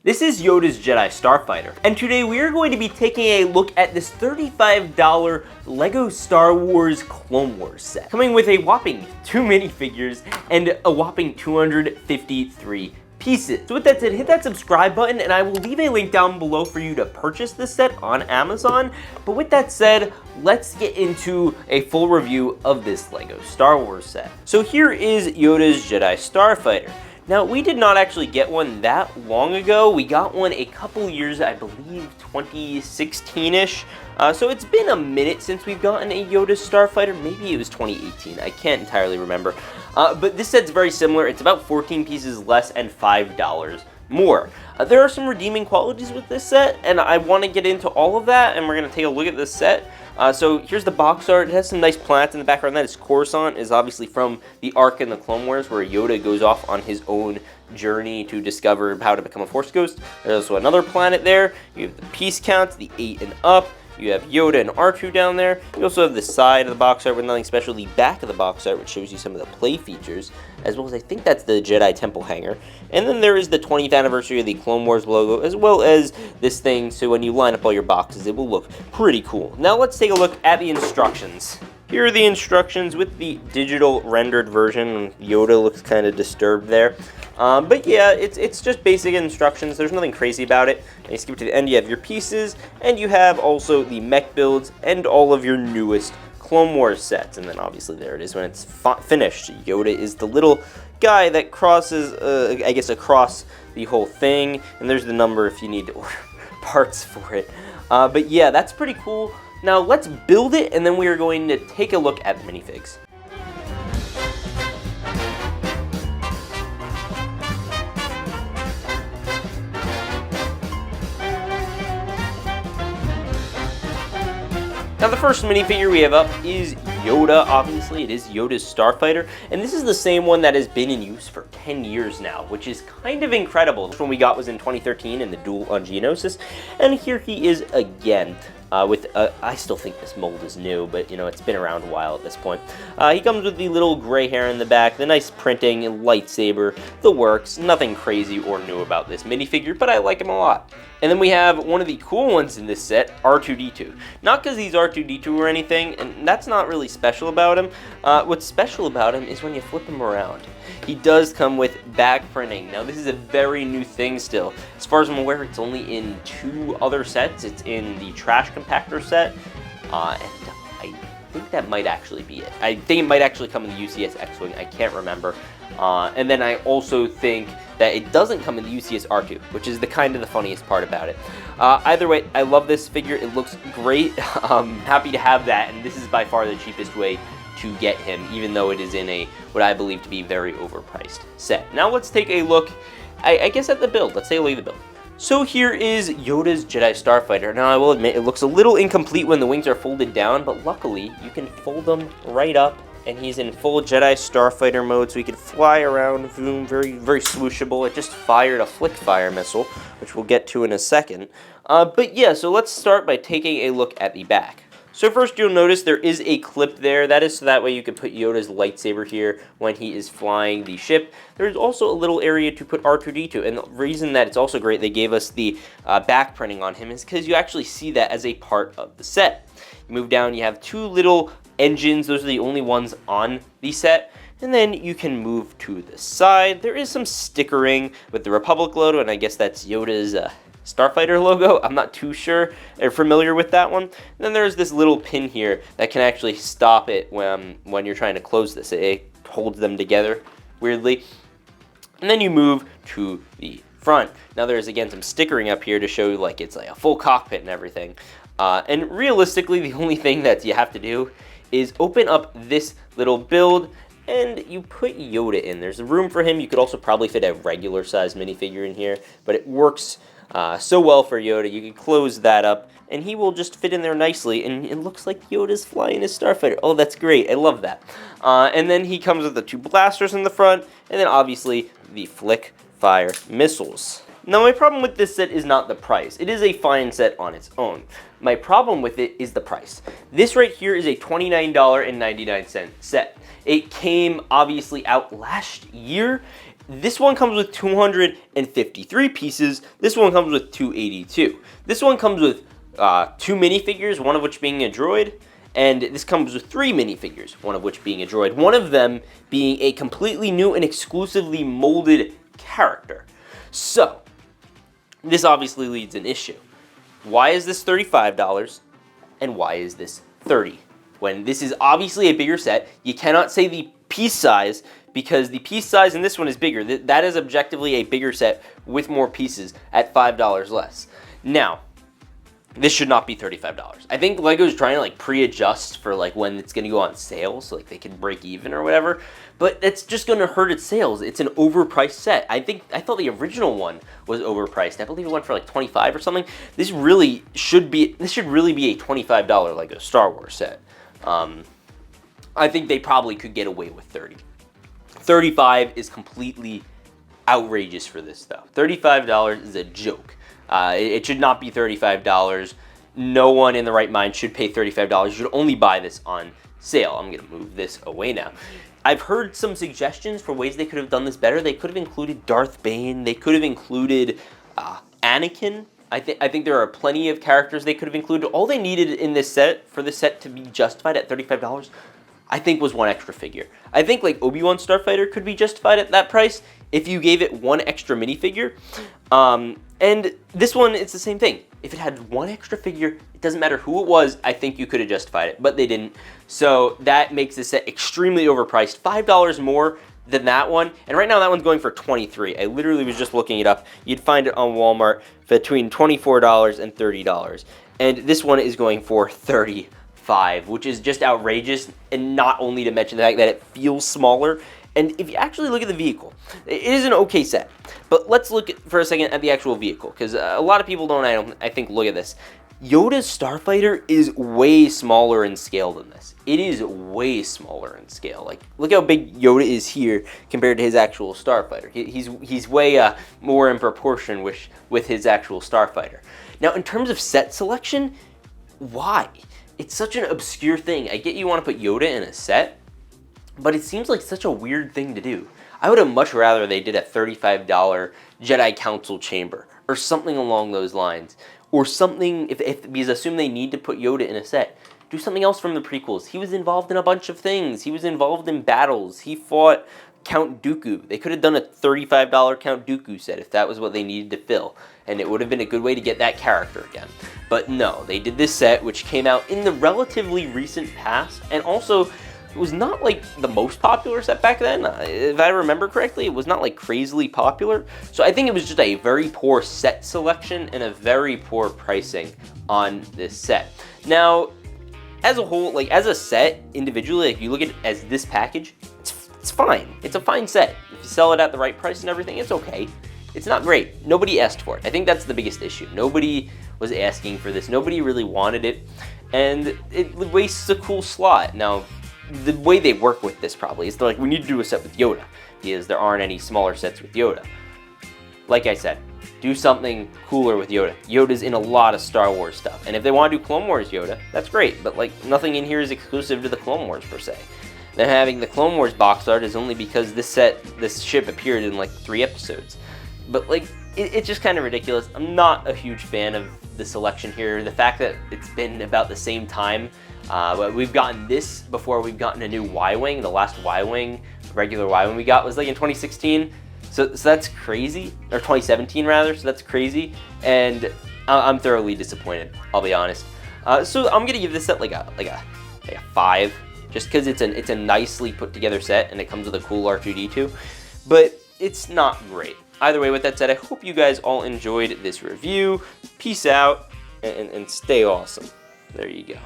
This is Yoda's Jedi Starfighter, and today we are going to be taking a look at this $35 LEGO Star Wars Clone Wars set, coming with a whopping 2 minifigures and a whopping 253 pieces. So with that said, hit that subscribe button and I will leave a link down below for you to purchase this set on Amazon. But with that said, let's get into a full review of this LEGO Star Wars set. So here is Yoda's Jedi Starfighter. Now, we did not actually get one that long ago. We got one a couple years, I believe 2016-ish. So it's been a minute since we've gotten a Yoda's Starfighter. Maybe it was 2018. I can't entirely remember. But this set's very similar. It's about 14 pieces less and $5 more. There are some redeeming qualities with this set, and I want to get into all of that, and we're going to take a look at this set. So here's the box art. It has some nice plants in the background. That is Coruscant, is obviously from the arc in the Clone Wars where Yoda goes off on his own journey to discover how to become a Force Ghost. There's also another planet there. You have the piece count, the 8 and up. You have Yoda and R2 down there. You also have the side of the box art with nothing special, the back of the box art, which shows you some of the play features, as well as I think that's the Jedi Temple hanger. And then there is the 20th anniversary of the Clone Wars logo, as well as this thing, so when you line up all your boxes, it will look pretty cool. Now let's take a look at the instructions. Here are the instructions with the digital rendered version. Yoda looks kind of disturbed there. But yeah, it's just basic instructions. There's nothing crazy about it. And you skip to the end, you have your pieces, and you have also the mech builds and all of your newest Clone Wars sets. And then obviously there it is when it's finished. Yoda is the little guy that crosses, I guess, across the whole thing. And there's the number if you need to order parts for it. But yeah, that's pretty cool. Now let's build it, and then we are going to take a look at the minifigs. Now the first minifigure we have up is Yoda, obviously. It is Yoda's Starfighter, and this is the same one that has been in use for 10 years now, which is kind of incredible. This one we got was in 2013 in the Duel on Geonosis, and here he is again. I still think this mold is new, but you know, it's been around a while at this point. He comes with the little gray hair in the back, the nice printing, lightsaber, the works. Nothing crazy or new about this minifigure, but I like him a lot. And then we have one of the cool ones in this set, R2-D2. Not because he's R2-D2 or anything, and that's not really special about him. What's special about him is when you flip him around. He does come with back printing. Now this is a very new thing still. As far as I'm aware, it's only in 2 other sets. It's in the trash compactor set, and I think that might actually be it. I think it might actually come in the UCS X-Wing. I can't remember. And then I also think that it doesn't come in the UCS R2, which is the funniest part about it. Either way, I love this figure. It looks great. I'm happy to have that, and this is by far the cheapest way to get him, even though it is in a what I believe to be very overpriced set. Now let's take a look, I guess, at the build. Let's take a look at the build. So here is Yoda's Jedi Starfighter. Now I will admit it looks a little incomplete when the wings are folded down, but luckily you can fold them right up, and he's in full Jedi Starfighter mode, so he can fly around, zoom, very, very swooshable. It just fired a flick fire missile, which we'll get to in a second. But yeah, so let's start by taking a look at the back. So first you'll notice there is a clip there. That is so that way you can put Yoda's lightsaber here when he is flying the ship. There's also a little area to put R2-D2, and the reason that it's also great they gave us the back printing on him is because you actually see that as a part of the set. You move down, you have 2 little engines. Those are the only ones on the set. And then you can move to the side. There is some stickering with the Republic logo, and I guess that's Yoda's Starfighter logo. I'm not too sure or familiar with that one. And then there's this little pin here that can actually stop it when you're trying to close this. It holds them together weirdly. And then you move to the front. Now there's again some stickering up here to show you like it's like a full cockpit and everything. And realistically, the only thing that you have to do is open up this little build and you put Yoda in. There's room for him. You could also probably fit a regular size minifigure in here, but it works so well for Yoda. You can close that up and he will just fit in there nicely, and it looks like Yoda's flying his Starfighter. Oh, that's great. I love that. And then he comes with the 2 blasters in the front, and then obviously the flick fire missiles. Now my problem with this set is not the price. It is a fine set on its own. My problem with it is the price. This right here is a $29.99 set. It came obviously out last year, This one comes with 253 pieces. This one comes with 282. This one comes with 2 minifigures, one of which being a droid. And this comes with 3 minifigures, one of which being a droid. One of them being a completely new and exclusively molded character. So, this obviously leads an issue. Why is this $35 and why is this $30? When this is obviously a bigger set, you cannot say the piece size because the piece size in this one is bigger. That is objectively a bigger set with more pieces at $5 less. Now, this should not be $35. I think LEGO's trying to like pre-adjust for like when it's gonna go on sale so like they can break even or whatever, but it's just gonna hurt its sales. It's an overpriced set. I thought the original one was overpriced. I believe it went for like 25 or something. This should really be a $25 LEGO Star Wars set. I think they probably could get away with 30. 35 is completely outrageous for this though. $35 is a joke. It should not be $35. No one in the right mind should pay $35. You should only buy this on sale. I'm going to move this away now. I've heard some suggestions for ways they could have done this better. They could have included Darth Bane. They could have included Anakin. I think there are plenty of characters they could have included. All they needed in this set, for this set to be justified at $35, I think was 1 extra figure. I think like Obi-Wan Starfighter could be justified at that price if you gave it 1 extra minifigure. And this one, it's the same thing. If it had 1 extra figure, it doesn't matter who it was, I think you could have justified it, but they didn't. So that makes this set extremely overpriced. $5 more than that one, and right now that one's going for $23. I literally was just looking it up. You'd find it on Walmart between $24 and $30. And this one is going for $35, which is just outrageous, and not only to mention the fact that it feels smaller. And if you actually look at the vehicle, it is an okay set. But let's look for a second at the actual vehicle, because a lot of people I think, look at this. Yoda's Starfighter is way smaller in scale than this. It is way smaller in scale. Like, look how big Yoda is here compared to his actual Starfighter. He's way more in proportion with his actual Starfighter. Now, in terms of set selection, why? It's such an obscure thing. I get you want to put Yoda in a set, but it seems like such a weird thing to do. I would have much rather they did a $35 Jedi Council chamber or something along those lines. Or something, because assume they need to put Yoda in a set, do something else from the prequels. He was involved in a bunch of things. He was involved in battles. He fought Count Dooku. They could have done a $35 Count Dooku set if that was what they needed to fill. And it would have been a good way to get that character again. But no, they did this set, which came out in the relatively recent past, and also it was not like the most popular set back then. If I remember correctly, it was not like crazily popular. So I think it was just a very poor set selection and a very poor pricing on this set. Now, as a whole, like as a set individually, if you look at it as this package, it's fine. It's a fine set. If you sell it at the right price and everything, it's okay. It's not great. Nobody asked for it. I think that's the biggest issue. Nobody was asking for this. Nobody really wanted it. And it wastes a cool slot. Now, the way they work with this probably is they're like, we need to do a set with Yoda because there aren't any smaller sets with Yoda. Like I said, do something cooler with Yoda. Yoda's in a lot of Star Wars stuff, and if they want to do Clone Wars Yoda, that's great, but like nothing in here is exclusive to the Clone Wars per se. Them having the Clone Wars box art is only because this ship appeared in like 3 episodes. But like, it's just kind of ridiculous. I'm not a huge fan of the selection here. The fact that it's been about the same time. We've gotten this before we've gotten a new Y-Wing. The last Y-Wing, regular Y-Wing we got was like in 2016. So that's crazy, or 2017 rather, so that's crazy. And I'm thoroughly disappointed, I'll be honest. So I'm gonna give this set like a 5, just because it's a nicely put together set and it comes with a cool R2-D2. But it's not great. Either way, with that said, I hope you guys all enjoyed this review. Peace out and stay awesome. There you go.